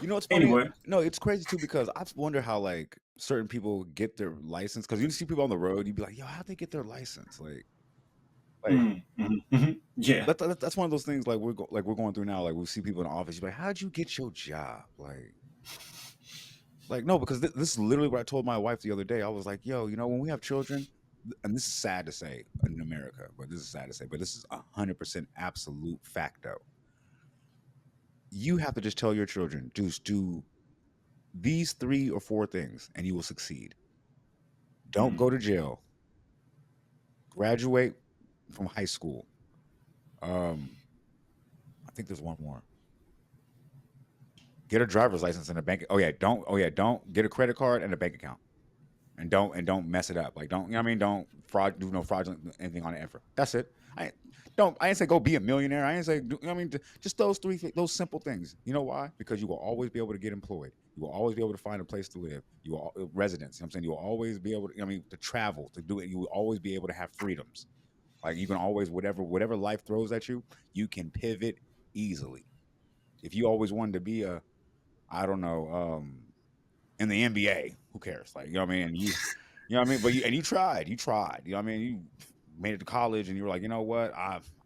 You know what's funny? Anyway, No, it's crazy too because I wonder how like certain people get their license. Because you see people on the road, you'd be like, "Yo, how'd they get their license?" Like yeah, that's one of those things. Like we're going through now. Like we see people in the office. You're like, "How'd you get your job?" Like no, because this is literally what I told my wife the other day. I was like, "Yo, when we have children, and this is sad to say in America, but this is sad to say, but this is 100% absolute facto. You have to just tell your children, do these 3 or 4 things, and you will succeed. Don't mm, go to jail. Graduate from high school. Um, I think there's one more. Get a driver's license and a bank. Don't get a credit card and a bank account. And don't mess it up. Like don't you know what I mean? Don't do no fraudulent anything on the effort. That's it. I ain't say go be a millionaire. I ain't say just those simple things. You know why? Because you will always be able to get employed. You will always be able to find a place to live. You will residence. You know what I'm saying? You will always be able to to travel, to do it. You will always be able to have freedoms. Like you can always whatever life throws at you, you can pivot easily. If you always wanted to be a I don't know, in the NBA, who cares? Like, you know what I mean? And you know what I mean? But you tried. You know what I mean? You made it to college and you were like, you know what?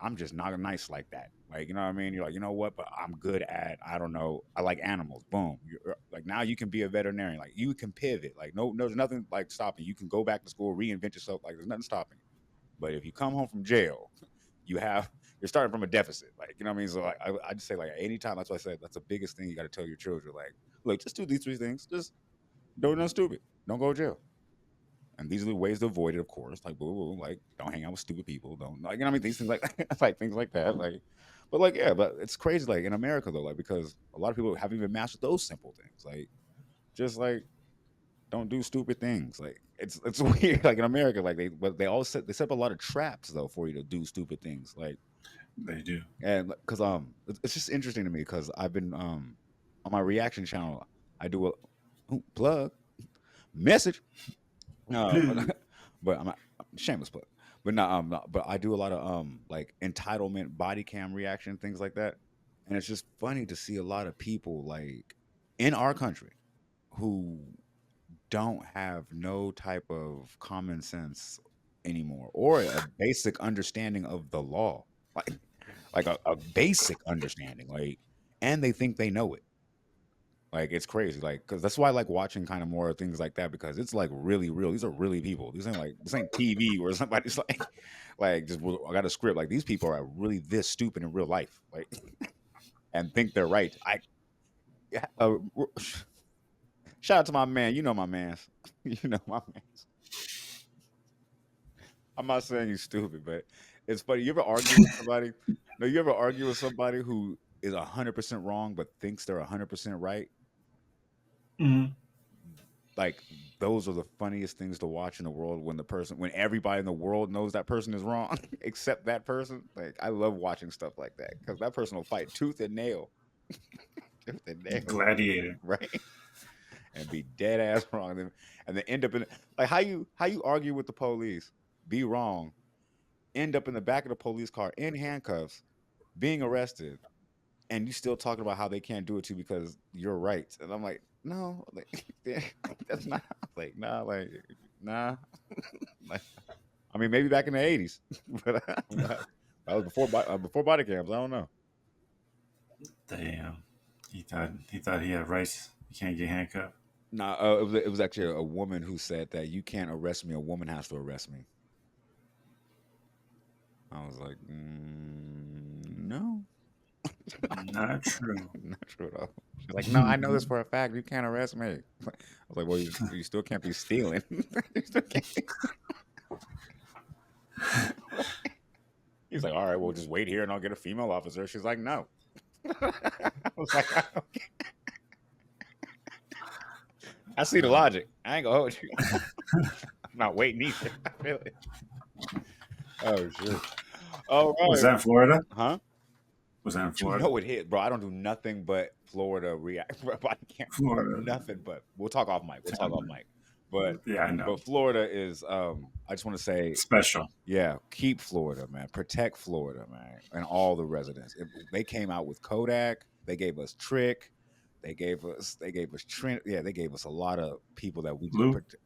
I'm just not nice like that. Like, you know what I mean? You're like, you know what? But I'm good at, I don't know, I like animals. Boom. You're like now you can be a veterinarian. Like you can pivot. Like no, there's nothing like stopping you. You can go back to school, reinvent yourself. Like there's nothing stopping you. But if you come home from jail, you're starting from a deficit. Like, you know what I mean? So I just say like anytime, that's why I said that's the biggest thing you got to tell your children. Like, look, just do these 3 things. Just don't do nothing stupid. Don't go to jail. And these are the ways to avoid it, of course. Like, boo, boo, like, don't hang out with stupid people. Don't, like, you know what I mean? These things like, like things like that. Like, but like, yeah, but it's crazy. Like in America though, like because a lot of people haven't even mastered those simple things. Like, just like don't do stupid things. Like it's weird. Like in America, like they all set up a lot of traps though for you to do stupid things. Like they do. and because it's just interesting to me because I've been on my reaction channel. I do a plug message. No, Blue. but I'm not shameless plug. But no, but I do a lot of like entitlement body cam reaction things like that, and it's just funny to see a lot of people like in our country who don't have no type of common sense anymore or a basic understanding of the law, like a basic understanding, like, and they think they know it. Like it's crazy, like because that's why I like watching kind of more things like that because it's like really real. These are really people. This ain't TV where somebody's like just well, I got a script. Like these people are really this stupid in real life, like and think they're right. I yeah, shout out to my man. You know my man's. You know my man's. I'm not saying he's stupid, but it's funny. You ever argue with somebody? No, you ever argue with somebody who is 100% wrong but thinks they're 100% right? Mm, Like those are the funniest things to watch in the world when everybody in the world knows that person is wrong except that person. Like I love watching stuff like that because that person will fight tooth and nail, tooth and nail, gladiator. right? And be dead ass wrong, and then end up in like how you argue with the police, be wrong, end up in the back of the police car in handcuffs, being arrested, and you still talking about how they can't do it to you because you're right. And I'm like, no, like that's not like nah, like nah. Like, I mean, maybe back in the '80s, but that was before body cams. I don't know. Damn. He thought he had rights. You can't get handcuffed. Nah, it was actually a woman who said that you can't arrest me. A woman has to arrest me. I was like, no, Not true. not true at all. She's like, no, I know this for a fact. You can't arrest me. I was like, well, you still can't be stealing. You still can't be He's like, all right, we'll just wait here and I'll get a female officer. She's like, no. I was like, okay. I see the logic. I ain't gonna hold you. I'm not waiting either. Really. Oh shit. All Was right. that in Florida? Huh? Was that in You Florida? know it hit, bro. I don't do nothing but Florida react. Bro, I can't Florida. nothing but. We'll talk off mic. We'll talk off mic. But Yeah, I know. but Florida is. I just want to say, Special. yeah, keep Florida, man. Protect Florida, man, and all the residents. They came out with Kodak. They gave us Trick. They gave us yeah, they gave us a lot of people that we just Blue, protect.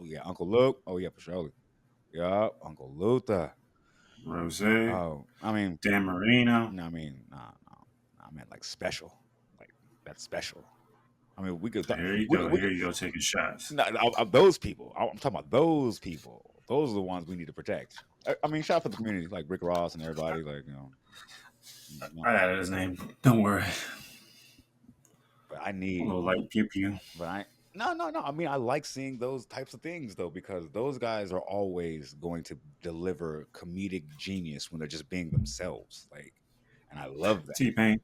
Yeah, Uncle Luke. Oh yeah, for sure. Yeah, Uncle Luther. Rose, Oh, I mean, Dan Marino. no, I mean, no, I meant like special, like that's special. I mean, we could, Here you go. we Here could, you go, taking shots. no, those people. I'm talking about those people. Those are the ones we need to protect. I mean, shout out for the community, like Rick Ross and everybody, like I added his name. Don't worry. But I A need, little light pew pew. but I no. I mean, I like seeing those types of things though because those guys are always going to deliver comedic genius when they're just being themselves. Like, and I love that. T Pain.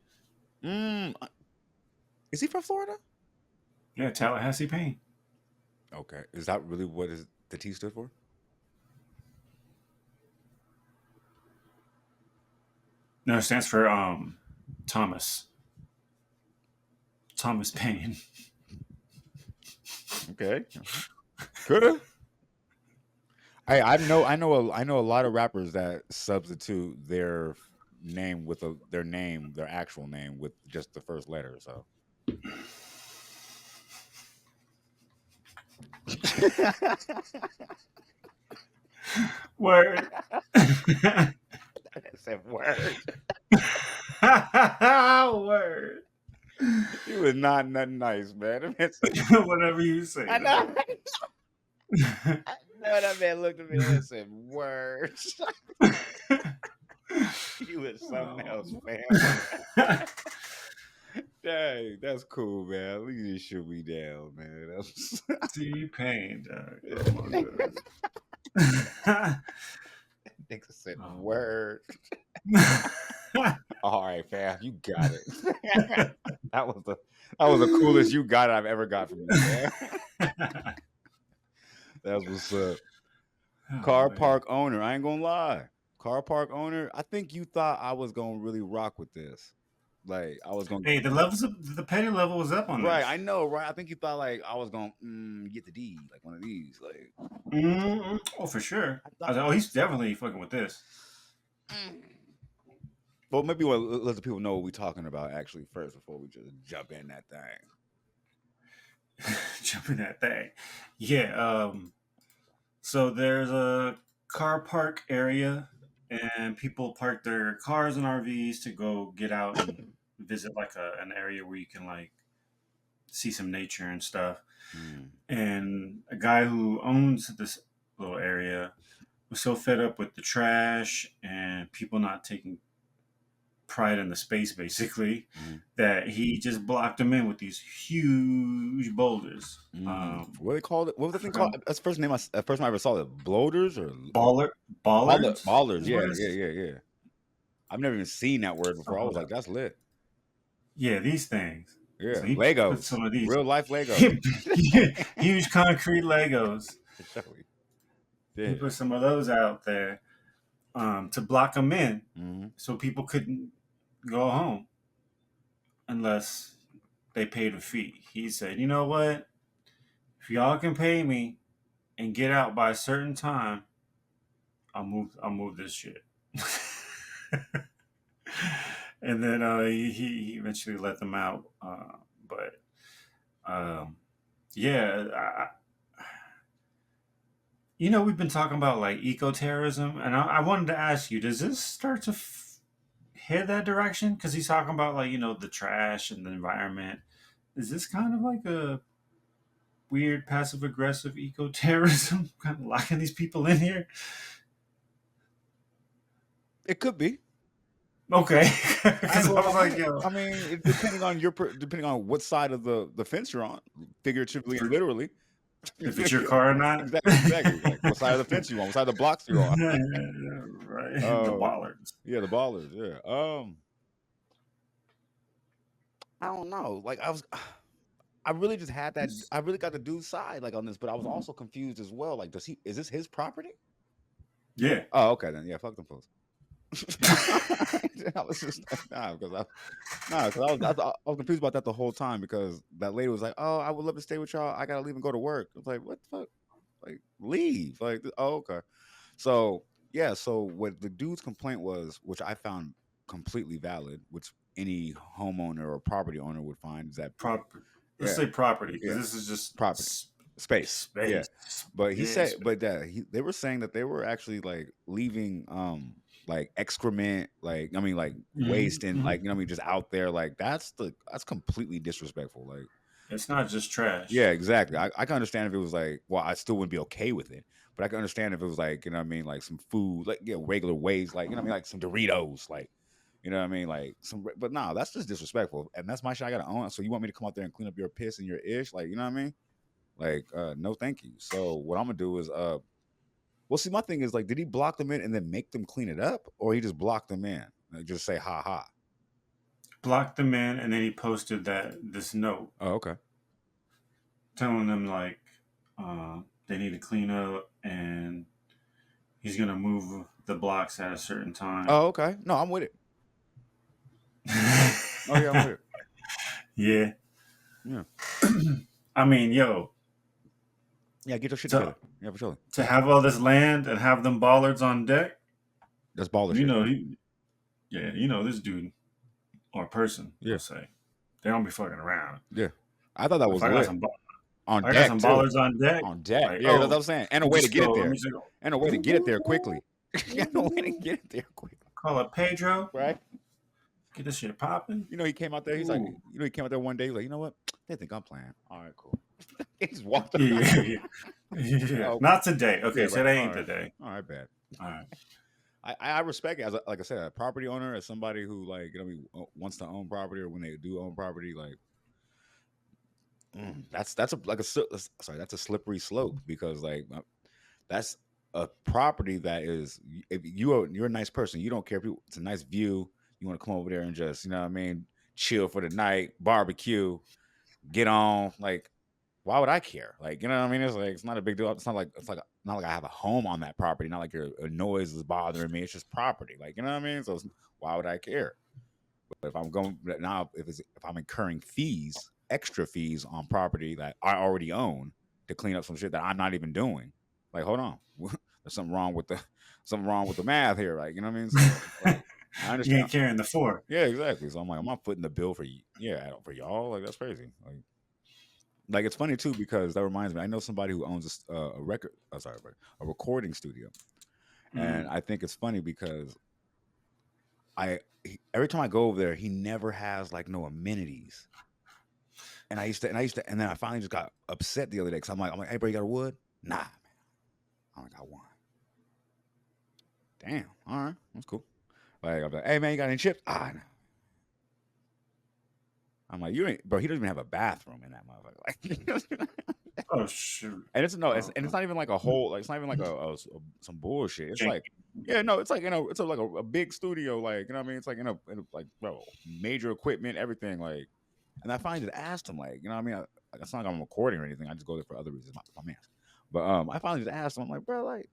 Mm, is he from Florida? Yeah, Tallahassee Pain. Okay, is that really what the T stood for? No, it stands for Thomas. Thomas Paine. Okay, could have. Hey, I know a lot of rappers that substitute their name with their actual name with just the first letter. So Word. said word. Word. He was not nothing nice, man. Whatever you say. I know. I know that man looked at me and said words. He was something else, man. Dang, that's cool, man. At least you shoot me down, man. T Pain, dog. Nigga said Oh. word. All right, fam, you got it. that was the coolest you got it I've ever got from you, man. That's what's up. Car park owner. I ain't gonna lie. Car park owner. I think you thought I was gonna really rock with this. Like I was gonna. Hey, the petty level was up on Right, this. I know, right? I think you thought like I was gonna get the D, like one of these, like. Oh, for sure. I was like, oh, he's definitely fucking with this. Well, maybe we'll let the people know what we're talking about actually first before we just jump in that thing. Jump in that thing. Yeah. So there's a car park area, and people park their cars and RVs to go get out and visit like an area where you can like see some nature and stuff. And a guy who owns this little area was so fed up with the trash and people not taking pride in the space basically that he just blocked them in with these huge boulders. What they called it? What was the thing called? That's the first time I ever saw it. Bloaters or Ballers? Ballers. Yeah. I've never even seen that word before. I was like, that's lit. Yeah, these things. Yeah, So he Legos. put some of these real life Legos. huge concrete Legos. Yeah. He put some of those out there to block them in, so people couldn't go home unless they paid a fee. He said, "You know what? If y'all can pay me and get out by a certain time, I'll move this shit." And then he eventually let them out. Yeah, we've been talking about like eco-terrorism, and I wanted to ask you, does this start to head that direction? Because he's talking about like the trash and the environment. Is this kind of like a weird passive aggressive eco-terrorism, kind of locking these people in here? It could be. Okay. I was like, yo. I mean, depending on what side of the fence you're on, figuratively and literally. If it's your car or not. Exactly. Like, what side of the fence you on? What side of the blocks you're on? Right. The ballers. Yeah, the ballers. Yeah. I don't know. Like I really just had that. I really got the dude's side like on this, but I was also confused as well. Like, is this his property? Yeah. Oh, okay then. Yeah, fuck them folks. I was just because I was confused about that the whole time because that lady was like, "Oh, I would love to stay with y'all. I gotta leave and go to work." I was like, "What the fuck? Like, leave?" Like, oh, okay. So yeah. So what the dude's complaint was, which I found completely valid, which any homeowner or property owner would find is that Proper. Let's yeah, say property because yeah, this is just property, space, yeah. space. But he Yeah, said, space. but they were saying that they were actually like leaving like excrement, like I mean like waste and Hmm. like I mean just out there, like that's completely disrespectful. Like It's not just trash. yeah, exactly. I can understand if it was like, well, I still wouldn't be okay with it, but I can understand if it was like, you know what I mean, like some food, like regular waste, like you know what I mean, like some Doritos, like you know what I mean, like some. But no, that's just disrespectful, and that's my shit. I gotta own. So you want me to come out there and clean up your piss and your ish, like you know what I mean? Like, no, thank you. So what I'm gonna do is, well, see, my thing is like, did he block them in and then make them clean it up, or he just blocked them in, like, just say ha ha? Blocked them in, and then he posted this note Oh, okay. telling them like they need to clean up, and he's gonna move the blocks at a certain time. Oh, okay. No, I'm with it. Oh yeah, I'm with it. Yeah. Yeah, I mean, yo, yeah. Get your shit to together. Yeah, for sure. to have all this land and have them bollards on deck, That's baller you shit. know, this dude or person, Yeah, let's say, they don't be fucking around. yeah. I thought that If was lit. On I got deck some too. ballers on deck, On deck. like, Yeah, that's what oh, I'm saying. And a you way to just get it go. Let there. me just go. And a way to get it there quickly. And a way to get it there quickly. Call up Pedro. Right? Get this shit popping. You know, he came out there. He's like, Ooh. he came out there one day. He's like, you know what? They think I'm playing. All right, cool. He just walked Yeah, around. yeah, yeah. Yeah. Oh, Not today. Okay, yeah, so right. that All ain't right. today. All right, bad. All right. I respect it as like I said, a property owner, as somebody who like you know wants to own property or when they do own property, like that's a like a sorry that's a slippery slope because like that's a property that is if you're a nice person, you don't care if it's a nice view, you want to come over there and just you know what I mean chill for the night, barbecue, get on like. Why would I care? Like, you know what I mean? It's like it's not a big deal. It's not like I have a home on that property. Not like a noise is bothering me. It's just property. Like, you know what I mean? So why would I care? But if I'm going now, if I'm incurring fees, extra fees on property that I already own to clean up some shit that I'm not even doing, like, hold on, there's something wrong with the math here. Like, you know what I mean? So like, I You understand. ain't carrying the four. Yeah, exactly. So I'm like, I'm not footing the bill for for y'all. Like, that's crazy. Like it's funny too because that reminds me. I know somebody who owns a record. Oh, sorry, a recording studio, and Mm. I think it's funny because every time I go over there, he never has like no amenities. And and then I finally just got upset the other day because I'm like, hey, bro, you got a wood? Nah, man, I only got one. Damn, all right, that's cool. Like I'm like, hey man, you got any chips? Ah, no. I'm like, you ain't, bro. He doesn't even have a bathroom in that motherfucker. Like, Oh shoot. and it's no, Oh, it's not even like a whole, like it's not even like some bullshit. It's jank. like, yeah, no, it's like it's like a big studio, like you know what I mean. It's like like bro, major equipment, everything, like. And I finally just asked him, like, you know what I mean. It's not like I'm recording or anything. I just go there for other reasons, my man. But I finally just asked him, I'm like, bro, like,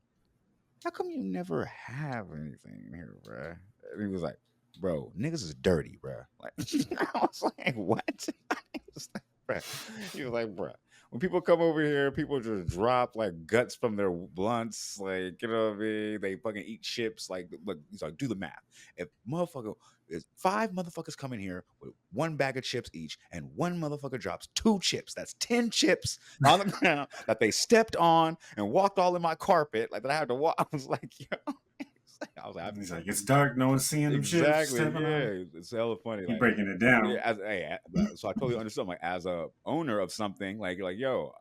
how come you never have anything in here, bro? And he was like, bro, niggas is dirty, bro. Like, I was like, what? He was like, bro, when people come over here, people just drop like guts from their blunts, like you know what I mean. They fucking eat chips. Like, look, he's like, do the math. If motherfucker is 5 motherfuckers come in here with 1 bag of chips each, and 1 motherfucker drops 2 chips, that's 10 chips on the ground that they stepped on and walked all in my carpet, like that I had to walk. I was like, yo. I was like, He's like, it's dark. No one's seeing them chips exactly, stepping on. yeah. It's hella funny. He Like, breaking it yeah, down. so I totally understand. Like, as a owner of something, like, yo,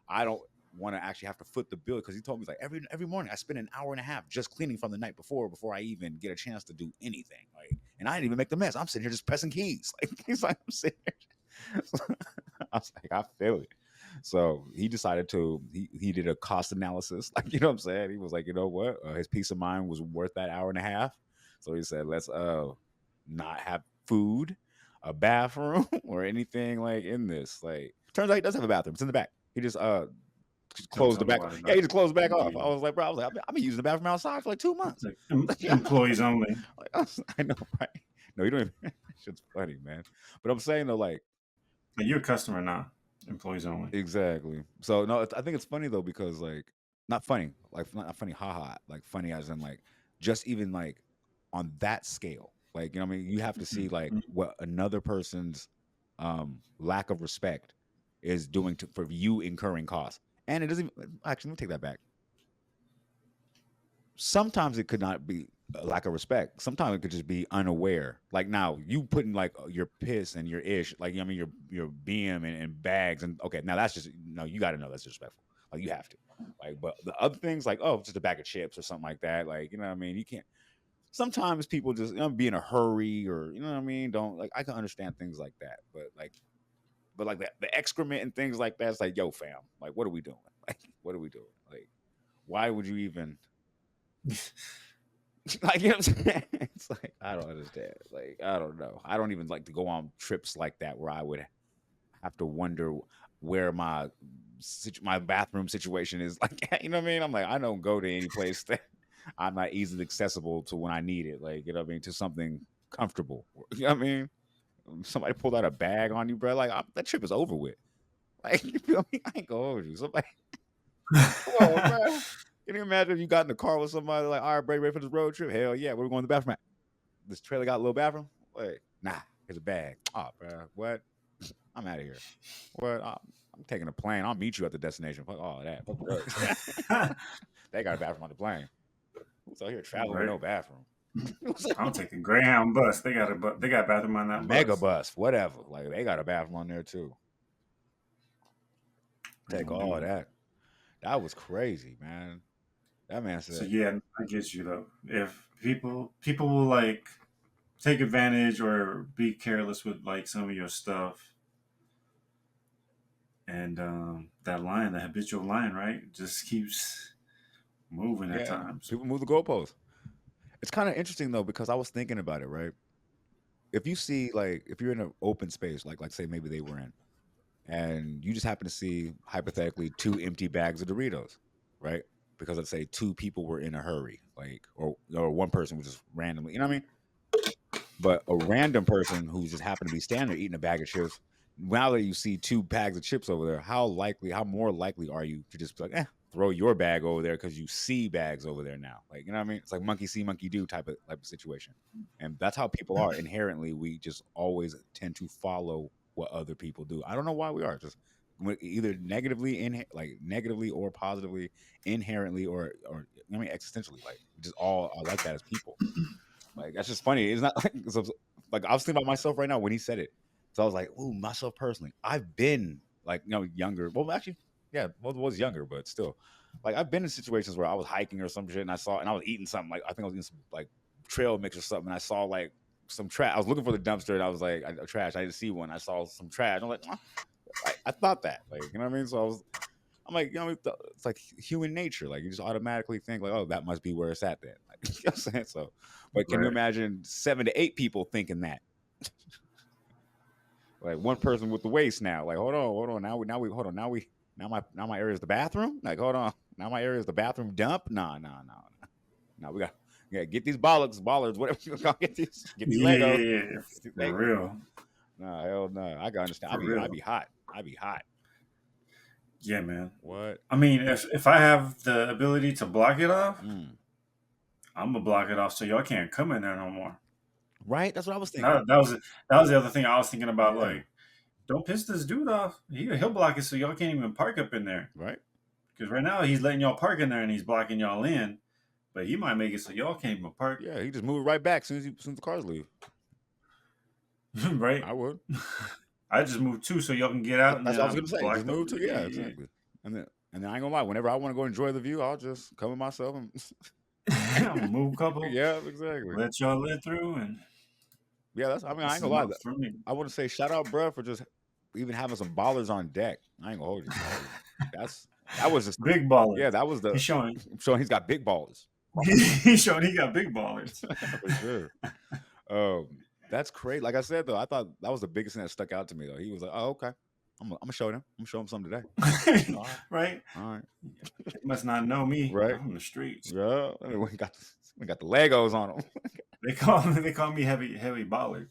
I don't want to actually have to foot the bill because he told me like every morning I spend an hour and a half just cleaning from the night before I even get a chance to do anything. Like, and I didn't even make the mess. I'm sitting here just pressing keys. Like, he's like, I'm sitting here. So, I was like, I feel it. So he decided he did a cost analysis. Like, you know what I'm saying? He was like, you know what? His peace of mind was worth that hour and a half. So he said, let's not have food, a bathroom, or anything like in this. Like, turns out he does have a bathroom. It's in the back. He just Don't closed tell the back. nobody Yeah, about he it. just closed the back off. I Yeah. was like, bro, I've been using the bathroom outside for like 2 months. It's like, employees only. Like, I know, right? No, you don't even. Shit's funny, man. But I'm saying though, like, Like, you're a customer now. Employees only. exactly. So no, I think it's funny though because like not funny, like not funny, haha, like funny as in like just even like on that scale. Like, you know what I mean? You have to see like what another person's lack of respect is doing for you incurring costs. And it doesn't actually, let me take that back. Sometimes it could not be a lack of respect. Sometimes it could just be unaware. Like now, you putting like your piss and your ish, like, I mean, your BM and bags, and okay, now that's just no. You got to know that's disrespectful. Like, you have to. Like, but the other things, like, oh, just a bag of chips or something like that. Like, you know what I mean? You can't. Sometimes people just, be in a hurry, or, you know what I mean. Don't, like, I can understand things like that, but like the excrement and things like that. It's like, yo, fam, like, what are we doing? Like, what are we doing? Like, why would you even? Like, you know what I'm saying? It's like, I don't understand. Like, I don't know. I don't even like to go on trips like that where I would have to wonder where my bathroom situation is. Like, you know what I mean? I'm like, I don't go to any place that I'm not easily accessible to when I need it. Like, you know what I mean? To something comfortable. You know what I mean? Somebody pulled out a bag on you, bro. Like, that trip is over with. Like, you feel me? I ain't gonna hold you. Somebody, come on, bro. Can you imagine if you got in the car with somebody like, all right, ready for this road trip? Hell yeah, where we going to the bathroom at? This trailer got a little bathroom? Wait, nah, here's a bag. Oh, bro, what? I'm out of here. What? I'm taking a plane. I'll meet you at the destination. Fuck all of that. Fuck drugs. They got a bathroom on the plane. Who's out here traveling with no bathroom? I'll take the Greyhound bus. They got a bathroom on that Mega bus. whatever. Like, they got a bathroom on there too. Take all of that. That was crazy, man. That man said. So yeah, I get you though. If people will like take advantage or be careless with like some of your stuff, and that habitual line, right, just keeps moving at times. People move the goalposts. It's kind of interesting though, because I was thinking about it, right? If you see, like, if you're in an open space, like say maybe they were in, and you just happen to see hypothetically 2 empty bags of Doritos, right? Because let's say 2 people were in a hurry, like, or one person was just randomly, you know what I mean? But a random person who just happened to be standing there eating a bag of chips, now that you see 2 bags of chips over there, how more likely are you to just be like, throw your bag over there because you see bags over there now? Like, you know what I mean? It's like monkey see, monkey do type of situation. And that's how people are inherently. We just always tend to follow what other people do. I don't know why we are. Just either negatively or positively, inherently, or I mean existentially. Like, we just all are like that as people. Like, that's just funny. It's not like I was thinking about myself right now when he said it. So I was like, ooh, myself personally. I've been like, younger. Well, actually, yeah, was younger, but still. Like, I've been in situations where I was hiking or some shit and I was eating something. Like, I think I was eating some like trail mix or something. And I saw like some trash. I was looking for the dumpster and I was like, trash. I didn't see one. I saw some trash. I'm like, I thought that. Like, you know what I mean? So I'm like, it's like human nature. Like, you just automatically think like, oh, that must be where it's at then. Like, you know what I'm saying? So, but can you imagine 7 to 8 people thinking that? Like, one person with the waste now. Like, hold on. Now my area is the bathroom. Like, hold on. Now my area is the bathroom dump. No. We got get these ballers, whatever you gonna get these Legos. Yeah, for real. No, hell no. I can understand. I'd be hot. Yeah, man. What? I mean, if I have the ability to block it off, I'm gonna block it off so y'all can't come in there no more. Right? That's what I was thinking. That was the other thing I was thinking about. Yeah. Like, don't piss this dude off. He'll block it so y'all can't even park up in there. Right. Because right now he's letting y'all park in there and he's blocking y'all in, but he might make it so y'all can't even park. Yeah, he just move it right back as soon as the cars leave. Right. I would. I just moved too so y'all can get out. That's what I was gonna say. Just move too. Yeah, exactly. And then I ain't gonna lie. Whenever I want to go enjoy the view, I'll just come with myself and move a couple. Yeah, exactly. Let y'all let through and. Yeah, I ain't gonna lie. I want to say shout out, bro, for just even having some ballers on deck. I ain't gonna hold you. That was just big ballers. Yeah, that was he's showing he's got big ballers. He's showing he got big ballers. For sure. That's crazy. Like I said though, I thought that was the biggest thing that stuck out to me though. He was like, "Oh, okay, I'm gonna show him. I'm gonna show him something today." Right. All right. He must not know me. Right. I'm from the streets. Yeah. We got the Legos on them. They call me heavy baller.